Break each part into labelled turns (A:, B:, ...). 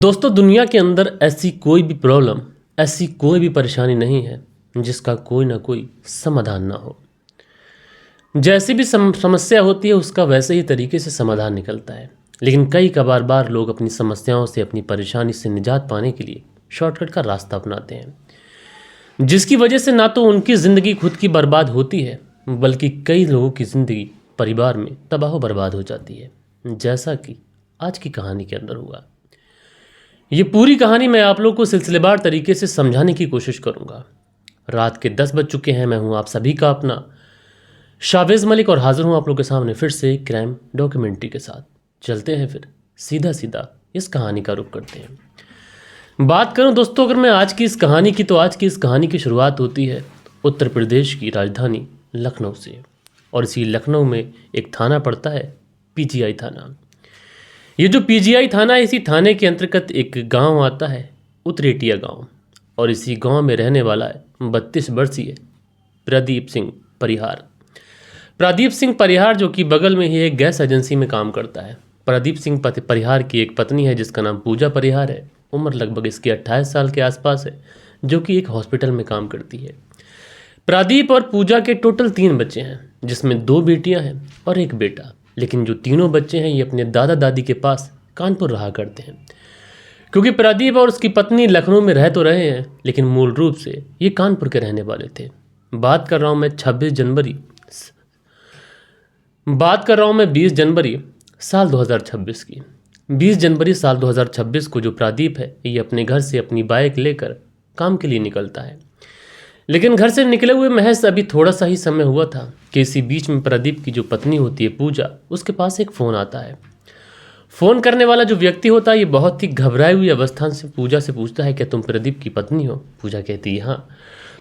A: दोस्तों दुनिया के अंदर ऐसी कोई भी प्रॉब्लम, ऐसी कोई भी परेशानी नहीं है जिसका कोई ना कोई समाधान ना हो। जैसी भी समस्या होती है उसका वैसे ही तरीके से समाधान निकलता है। लेकिन कई बार लोग अपनी समस्याओं से, अपनी परेशानी से निजात पाने के लिए शॉर्टकट का रास्ता अपनाते हैं, जिसकी वजह से ना तो उनकी ज़िंदगी खुद की बर्बाद होती है बल्कि कई लोगों की ज़िंदगी परिवार में तबाह बर्बाद हो जाती है, जैसा कि आज की कहानी के अंदर हुआ। ये पूरी कहानी मैं आप लोग को सिलसिलेवार तरीके से समझाने की कोशिश करूंगा। रात के 10 बज चुके हैं। मैं हूं आप सभी का अपना शावेज मलिक और हाजिर हूं आप लोग के सामने फिर से एक क्राइम डॉक्यूमेंट्री के साथ। चलते हैं फिर सीधा सीधा इस कहानी का रुख करते हैं। बात करूं दोस्तों अगर मैं आज की इस कहानी की, तो आज की इस कहानी की शुरुआत होती है उत्तर प्रदेश की राजधानी लखनऊ से। और इसी लखनऊ में एक थाना पड़ता है, पीजीआई थाना। ये जो पीजीआई थाना है, इसी थाने के अंतर्गत एक गांव आता है, उतरेटिया गांव। और इसी गांव में रहने वाला है 32 वर्षीय प्रदीप सिंह परिहार। प्रदीप सिंह परिहार जो कि बगल में ही एक गैस एजेंसी में काम करता है। प्रदीप सिंह परिहार की एक पत्नी है जिसका नाम पूजा परिहार है। उम्र लगभग इसकी 28 साल के आसपास है, जो कि एक हॉस्पिटल में काम करती है। प्रदीप और पूजा के टोटल 3 बच्चे हैं, जिसमें 2 बेटियां हैं और एक बेटा। लेकिन जो तीनों बच्चे हैं ये अपने दादा दादी के पास कानपुर रहा करते हैं, क्योंकि प्रदीप और उसकी पत्नी लखनऊ में रह तो रहे हैं लेकिन मूल रूप से ये कानपुर के रहने वाले थे। बात कर रहा हूँ मैं 20 जनवरी साल 2026 की। 20 जनवरी साल 2026 को जो प्रदीप है ये अपने घर से अपनी बाइक लेकर काम के लिए निकलता है। लेकिन घर से निकले हुए महज अभी थोड़ा सा ही समय हुआ था कि इसी बीच में प्रदीप की जो पत्नी होती है पूजा, उसके पास एक फ़ोन आता है। फ़ोन करने वाला जो व्यक्ति होता है ये बहुत ही घबराई हुई अवस्था से पूजा से पूछता है, क्या तुम प्रदीप की पत्नी हो? पूजा कहती है हाँ।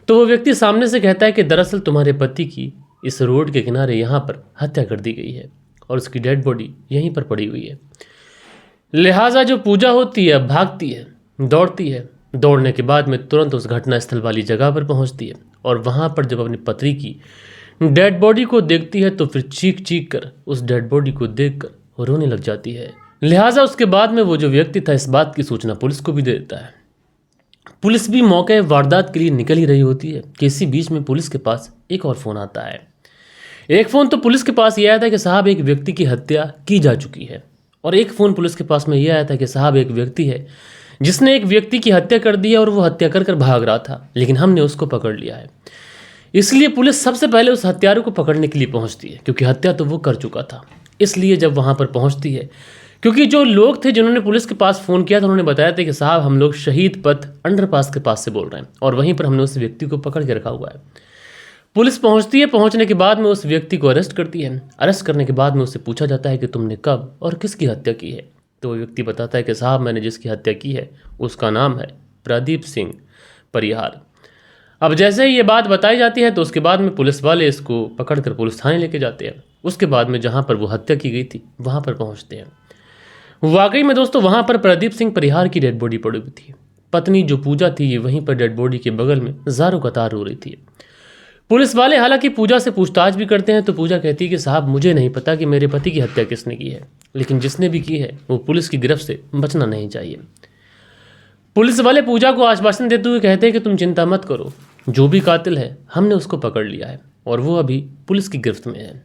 A: तो वो व्यक्ति सामने से कहता है कि दरअसल तुम्हारे पति की इस रोड के किनारे यहाँ पर हत्या कर दी गई है और उसकी डेड बॉडी यहीं पर पड़ी हुई है। लिहाजा जो पूजा होती है भागती है, दौड़ती है। दौड़ने के बाद में तुरंत उस घटनास्थल वाली जगह पर पहुंचती है और वहां पर जब अपनी पत्नी की डेड बॉडी को देखती है तो फिर चीख चीख कर उस डेड बॉडी को देखकर वो रोने लग जाती है। लिहाजा उसके बाद में वो जो व्यक्ति था इस बात की सूचना पुलिस को भी दे देता है। पुलिस भी मौके वारदात के लिए निकल ही रही होती है कि इसी बीच में पुलिस के पास एक और फ़ोन आता है। एक फ़ोन तो पुलिस के पास यह आया था कि साहब एक व्यक्ति की हत्या की जा चुकी है, और एक फ़ोन पुलिस के पास में यह आया था कि साहब एक व्यक्ति है जिसने एक व्यक्ति की हत्या कर दी है और वो हत्या कर भाग रहा था, लेकिन हमने उसको पकड़ लिया है। इसलिए पुलिस सबसे पहले उस हत्यारे को पकड़ने के लिए पहुंचती है, क्योंकि हत्या तो वो कर चुका था। इसलिए जब वहां पर पहुंचती है, क्योंकि जो लोग थे जिन्होंने पुलिस के पास फ़ोन किया था उन्होंने बताया था कि साहब हम लोग शहीद पथ अंडरपास के पास से बोल रहे हैं और वहीं पर हमने उस व्यक्ति को पकड़ के रखा हुआ है। पुलिस पहुंचती है, पहुंचने के बाद में उस व्यक्ति को अरेस्ट करती है। अरेस्ट करने के बाद में उससे पूछा जाता है कि तुमने कब और किसकी हत्या की है। तो वो व्यक्ति बताता है कि साहब मैंने जिसकी हत्या की है उसका नाम है प्रदीप सिंह परिहार। अब जैसे ही ये बात बताई जाती है तो उसके बाद में पुलिस वाले इसको पकड़कर पुलिस थाने लेके जाते हैं। उसके बाद में जहाँ पर वो हत्या की गई थी वहाँ पर पहुँचते हैं। वाकई में दोस्तों वहाँ पर प्रदीप सिंह परिहार की डेड बॉडी पड़ी हुई थी। पत्नी जो पूजा थी ये वहीं पर डेड बॉडी के बगल में ज़ारों कतार रो रही थी। पुलिस वाले हालांकि पूजा से पूछताछ भी करते हैं तो पूजा कहती है कि साहब मुझे नहीं पता कि मेरे पति की हत्या किसने की है, लेकिन जिसने भी की है वो पुलिस की गिरफ्त से बचना नहीं चाहिए। पुलिस वाले पूजा को आश्वासन देते हुए कहते हैं कि तुम चिंता मत करो, जो भी कातिल है हमने उसको पकड़ लिया है और वो अभी पुलिस की गिरफ्त में है।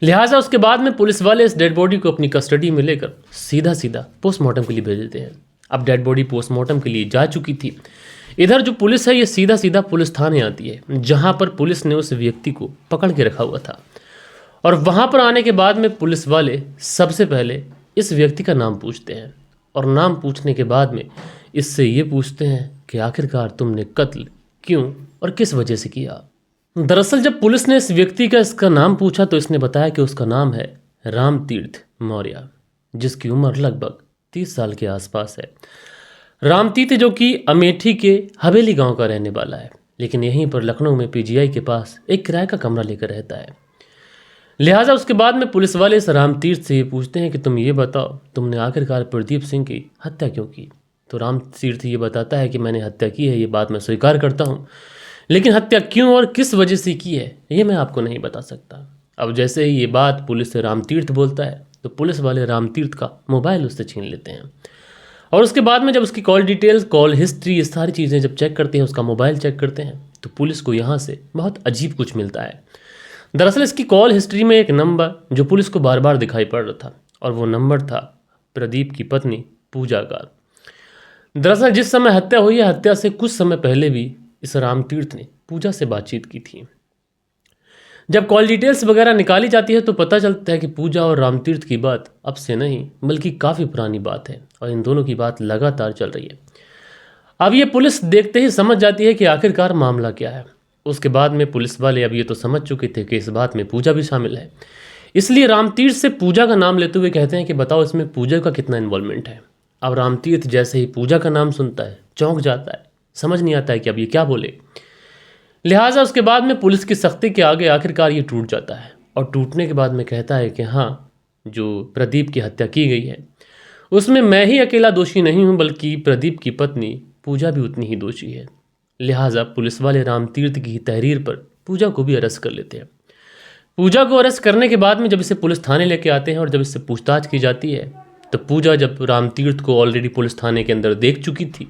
A: लिहाजा उसके बाद में पुलिस वाले इस डेड बॉडी को अपनी कस्टडी में लेकर सीधा सीधा पोस्टमार्टम के लिए भेज देते हैं। अब डेड बॉडी पोस्टमार्टम के लिए जा चुकी थी। इधर जो पुलिस है ये सीधा सीधा पुलिस थाने आती है, जहां पर पुलिस ने उस व्यक्ति को पकड़ के रखा हुआ था। और वहां पर आने के बाद में पुलिस वाले सबसे पहले इस व्यक्ति का नाम पूछते हैं, और नाम पूछने के बाद में इससे ये पूछते हैं कि आखिरकार तुमने कत्ल क्यों और किस वजह से किया। दरअसल जब पुलिस ने इस व्यक्ति का इसका नाम पूछा तो इसने बताया कि उसका नाम है रामतीर्थ मौर्य, जिसकी उम्र लगभग 30 साल के आसपास है। रामतीर्थ जो कि अमेठी के हवेली गांव का रहने वाला है, लेकिन यहीं पर लखनऊ में पीजीआई के पास एक किराए का कमरा लेकर रहता है। लिहाजा उसके बाद में पुलिस वाले इस रामतीर्थ से ये पूछते हैं कि तुम ये बताओ तुमने आखिरकार प्रदीप सिंह की हत्या क्यों की। तो रामतीर्थ ये बताता है कि मैंने हत्या की है, ये बात मैं स्वीकार करता हूँ, लेकिन हत्या क्यों और किस वजह से की है ये मैं आपको नहीं बता सकता। अब जैसे ही ये बात पुलिस से रामतीर्थ बोलता है तो पुलिस वाले रामतीर्थ का मोबाइल उससे छीन लेते हैं और उसके बाद में जब उसकी कॉल डिटेल्स, कॉल हिस्ट्री, ये सारी चीज़ें जब चेक करते हैं, उसका मोबाइल चेक करते हैं, तो पुलिस को यहाँ से बहुत अजीब कुछ मिलता है। दरअसल इसकी कॉल हिस्ट्री में एक नंबर जो पुलिस को बार बार दिखाई पड़ रहा था, और वो नंबर था प्रदीप की पत्नी पूजा का। दरअसल जिस समय हत्या हुई है, हत्या से कुछ समय पहले भी इस रामतीर्थ ने पूजा से बातचीत की थी। जब कॉल डिटेल्स वगैरह निकाली जाती है तो पता चलता है कि पूजा और रामतीर्थ की बात अब से नहीं बल्कि काफ़ी पुरानी बात है, और इन दोनों की बात लगातार चल रही है। अब ये पुलिस देखते ही समझ जाती है कि आखिरकार मामला क्या है। उसके बाद में पुलिस वाले अब ये तो समझ चुके थे कि इस बात में पूजा भी शामिल है, इसलिए रामतीर्थ से पूजा का नाम लेते हुए कहते हैं कि बताओ इसमें पूजा का कितना इन्वॉल्वमेंट है। अब रामतीर्थ जैसे ही पूजा का नाम सुनता है चौंक जाता है, समझ नहीं आता है कि अब ये क्या बोले। लिहाजा उसके बाद में पुलिस की सख्ती के आगे आखिरकार ये टूट जाता है, और टूटने के बाद में कहता है कि हाँ, जो प्रदीप की हत्या की गई है उसमें मैं ही अकेला दोषी नहीं हूँ, बल्कि प्रदीप की पत्नी पूजा भी उतनी ही दोषी है। लिहाजा पुलिस वाले रामतीर्थ की तहरीर पर पूजा को भी अरेस्ट कर लेते हैं। पूजा को अरेस्ट करने के बाद में जब इसे पुलिस थाने लेके आते हैं और जब इससे पूछताछ की जाती है, तो पूजा जब रामतीर्थ को ऑलरेडी पुलिस थाने के अंदर देख चुकी थी,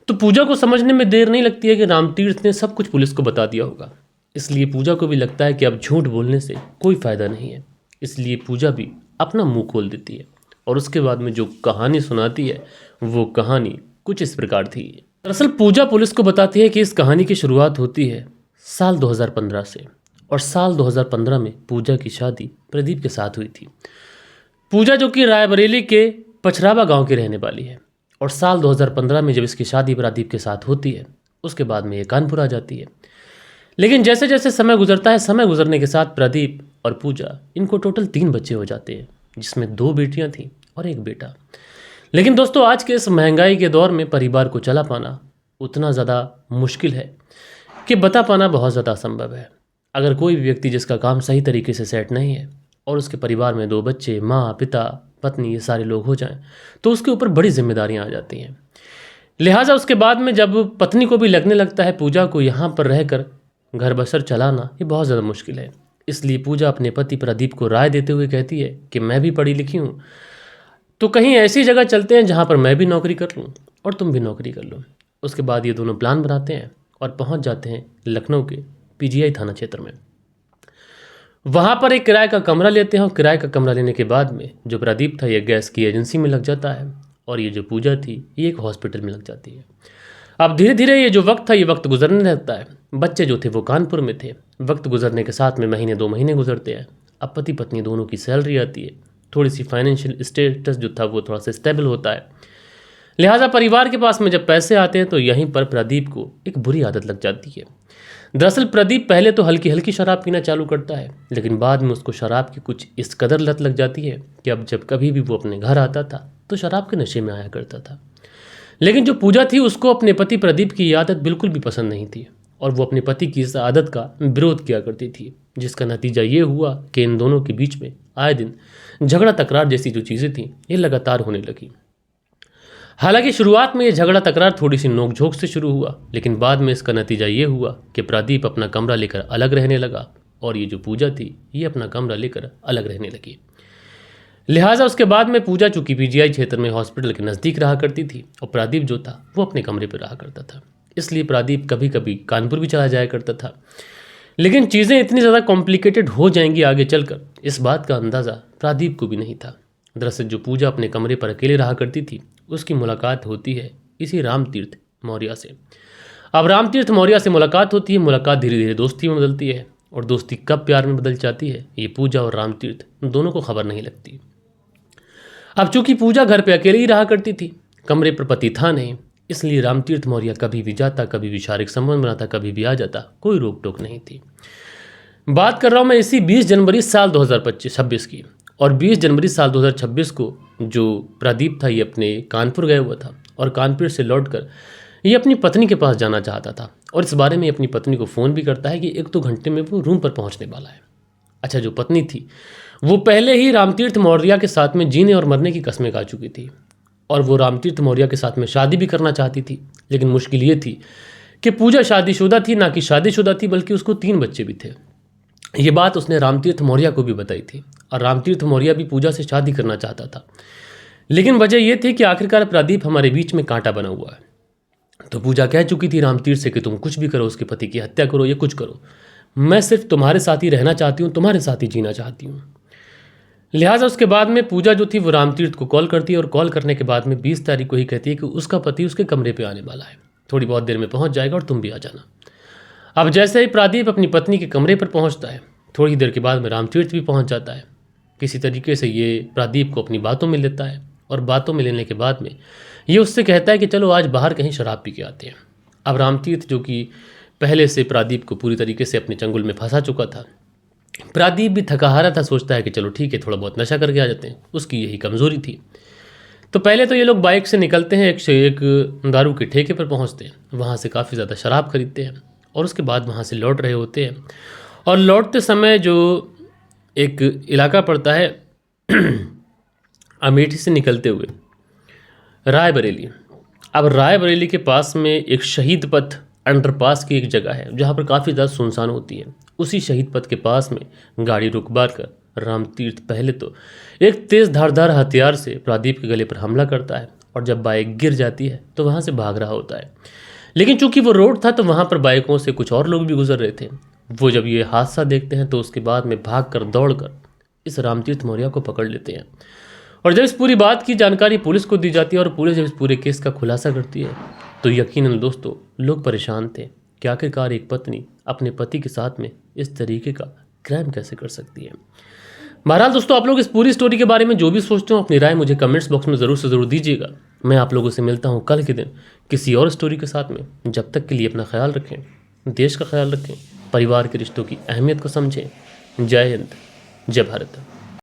A: तो पूजा को समझने में देर नहीं लगती है कि रामतीर्थ ने सब कुछ पुलिस को बता दिया होगा। इसलिए पूजा को भी लगता है कि अब झूठ बोलने से कोई फ़ायदा नहीं है, इसलिए पूजा भी अपना मुंह खोल देती है। और उसके बाद में जो कहानी सुनाती है वो कहानी कुछ इस प्रकार थी। दरअसल पूजा पुलिस को बताती है कि इस कहानी की शुरुआत होती है साल 2015 से, और साल 2015 में पूजा की शादी प्रदीप के साथ हुई थी। पूजा जो कि रायबरेली के पछरावा गांव की रहने वाली है, और साल 2015 में जब इसकी शादी प्रदीप के साथ होती है, उसके बाद में ये कानपुर आ जाती है। लेकिन जैसे जैसे समय गुजरता है, समय गुजरने के साथ प्रदीप और पूजा, इनको टोटल 3 बच्चे हो जाते हैं, जिसमें 2 बेटियां थीं और 1 बेटा। लेकिन दोस्तों, आज के इस महंगाई के दौर में परिवार को चला पाना उतना ज़्यादा मुश्किल है कि बता पाना बहुत ज़्यादा असंभव है। अगर कोई भी व्यक्ति जिसका काम सही तरीके से सेट नहीं है और उसके परिवार में 2 बच्चे, माँ, पिता, पत्नी, ये सारे लोग हो जाएं, तो उसके ऊपर बड़ी जिम्मेदारियां आ जाती हैं। लिहाजा उसके बाद में जब पत्नी को भी लगने लगता है पूजा को यहाँ पर रहकर घर बसर चलाना ये बहुत ज़्यादा मुश्किल है, इसलिए पूजा अपने पति प्रदीप को राय देते हुए कहती है कि मैं भी पढ़ी लिखी हूँ, तो कहीं ऐसी जगह चलते हैं जहाँ पर मैं भी नौकरी कर लूँ और तुम भी नौकरी कर लो। उसके बाद ये दोनों प्लान बनाते हैं और पहुँच जाते हैं लखनऊ के पीजीआई थाना क्षेत्र में। वहाँ पर एक किराए का कमरा लेते हैं, और किराए का कमरा लेने के बाद में जो प्रदीप था ये गैस की एजेंसी में लग जाता है, और ये जो पूजा थी ये एक हॉस्पिटल में लग जाती है। अब धीरे धीरे ये जो वक्त था ये वक्त गुजरने लगता है। बच्चे जो थे वो कानपुर में थे। वक्त गुजरने के साथ में महीने 2 महीने गुजरते हैं। अब पति पत्नी दोनों की सैलरी आती है, थोड़ी सी फाइनेंशियल स्टेटस जो था वो थोड़ा सा स्टेबल होता है। लिहाजा परिवार के पास में जब पैसे आते हैं तो यहीं पर प्रदीप को एक बुरी आदत लग जाती है। दरअसल प्रदीप पहले तो हल्की हल्की शराब पीना चालू करता है, लेकिन बाद में उसको शराब की कुछ इस कदर लत लग जाती है कि अब जब कभी भी वो अपने घर आता था तो शराब के नशे में आया करता था। लेकिन जो पूजा थी उसको अपने पति प्रदीप की आदत बिल्कुल भी पसंद नहीं थी, और वो अपने पति की इस आदत का विरोध किया करती थी, जिसका नतीजा ये हुआ कि इन दोनों के बीच में आए दिन झगड़ा तकरार जैसी जो चीज़ें थीं ये लगातार होने लगी। हालांकि शुरुआत में ये झगड़ा तकरार थोड़ी सी नोकझोंक से शुरू हुआ, लेकिन बाद में इसका नतीजा ये हुआ कि प्रदीप अपना कमरा लेकर अलग रहने लगा, और ये जो पूजा थी ये अपना कमरा लेकर अलग रहने लगी। लिहाजा उसके बाद में पूजा चूंकि पीजीआई क्षेत्र में हॉस्पिटल के नज़दीक रहा करती थी, और प्रदीप जो था वो अपने कमरे पर रहा करता था, इसलिए प्रदीप कभी कभी कानपुर भी चला जाया करता था। लेकिन चीज़ें इतनी ज़्यादा कॉम्प्लिकेटेड हो जाएंगी आगे चलकर, इस बात का अंदाज़ा प्रदीप को भी नहीं था। दरअसल जो पूजा अपने कमरे पर अकेले रहा करती थी उसकी मुलाकात होती है इसी रामतीर्थ मौर्य से। अब रामतीर्थ मौर्य से मुलाकात होती है, मुलाकात धीरे धीरे दोस्ती में बदलती है, और दोस्ती कब प्यार में बदल जाती है ये पूजा और रामतीर्थ दोनों को खबर नहीं लगती। अब चूंकि पूजा घर पे अकेले ही रहा करती थी, कमरे पर पति था नहीं, इसलिए रामतीर्थ मौर्य कभी भी जाता, कभी भी शारीरिक संबंध बनाता, कभी भी आ जाता, कोई रोक टोक नहीं थी। बात कर रहा हूँ मैं इसी 20 जनवरी साल 2026 की, और 20 जनवरी साल 2026 को जो प्रदीप था ये अपने कानपुर गया हुआ था, और कानपुर से लौटकर ये अपनी पत्नी के पास जाना चाहता था, और इस बारे में अपनी पत्नी को फ़ोन भी करता है कि 1-2 घंटे में वो रूम पर पहुंचने वाला है। अच्छा, जो पत्नी थी वो पहले ही रामतीर्थ मौर्य के साथ में जीने और मरने की कस्में खा चुकी थी, और वो रामतीर्थ मौर्य के साथ में शादी भी करना चाहती थी। लेकिन मुश्किल ये थी कि पूजा शादीशुदा थी, ना कि शादीशुदा थी, बल्कि उसको 3 बच्चे भी थे। ये बात उसने रामतीर्थ मौर्य को भी बताई थी, और रामतीर्थ मौर्य भी पूजा से शादी करना चाहता था। लेकिन वजह यह थी कि आखिरकार प्रदीप हमारे बीच में कांटा बना हुआ है। तो पूजा कह चुकी थी रामतीर्थ से कि तुम कुछ भी करो, उसके पति की हत्या करो या कुछ करो, मैं सिर्फ तुम्हारे साथ ही रहना चाहती हूँ, तुम्हारे साथ ही जीना चाहती हूँ। लिहाजा उसके बाद में पूजा जो थी वो रामतीर्थ को कॉल करती है और कॉल करने के बाद में 20 तारीख को ही कहती है कि उसका पति उसके कमरे पे आने वाला है, थोड़ी बहुत देर में पहुंच जाएगा और तुम भी आ जाना। अब जैसे ही प्रदीप अपनी पत्नी के कमरे पर पहुंचता है, थोड़ी देर के बाद में रामतीर्थ भी पहुंच जाता है। किसी तरीके से ये प्रदीप को अपनी बातों में लेता है और बातों में लेने के बाद में ये उससे कहता है कि चलो आज बाहर कहीं शराब पी के आते हैं। अब रामतीर्थ जो कि पहले से प्रदीप को पूरी तरीके से अपने चंगुल में फंसा चुका था, प्रदीप भी थका हारा था, सोचता है कि चलो ठीक है थोड़ा बहुत नशा करके आ जाते हैं, उसकी यही कमज़ोरी थी। तो पहले तो ये लोग बाइक से निकलते हैं, एक से एक दारू के ठेके पर पहुंचते हैं, वहाँ से काफ़ी ज़्यादा शराब खरीदते हैं और उसके बाद वहाँ से लौट रहे होते हैं। और लौटते समय जो एक इलाका पड़ता है अमेठी से निकलते हुए रायबरेली। अब रायबरेली के पास में एक शहीद पथ अंडरपास की एक जगह है जहाँ पर काफ़ी ज़्यादा सुनसान होती है। उसी शहीद पथ के पास में गाड़ी रुकवा कर रामतीर्थ पहले तो एक तेज़ धारदार हथियार से प्रदीप के गले पर हमला करता है और जब बाइक गिर जाती है तो वहाँ से भाग रहा होता है। लेकिन चूंकि वो रोड था तो वहाँ पर बाइकों से कुछ और लोग भी गुजर रहे थे। वो जब ये हादसा देखते हैं तो उसके बाद में भाग कर दौड़ कर इस रामतीर्थ मौर्य को पकड़ लेते हैं। और जब इस पूरी बात की जानकारी पुलिस को दी जाती है और पुलिस जब इस पूरे केस का खुलासा करती है तो यकीनन दोस्तों लोग परेशान थे कि आखिरकार एक पत्नी अपने पति के साथ में इस तरीके का क्राइम कैसे कर सकती है। बहरहाल दोस्तों, आप लोग इस पूरी स्टोरी के बारे में जो भी सोचते हो अपनी राय मुझे कमेंट्स बॉक्स में ज़रूर से ज़रूर दीजिएगा। मैं आप लोगों से मिलता हूँ कल के दिन किसी और स्टोरी के साथ में। जब तक के लिए अपना ख्याल रखें, देश का ख्याल रखें, परिवार के रिश्तों की अहमियत को समझें। जय हिंद, जय भारत।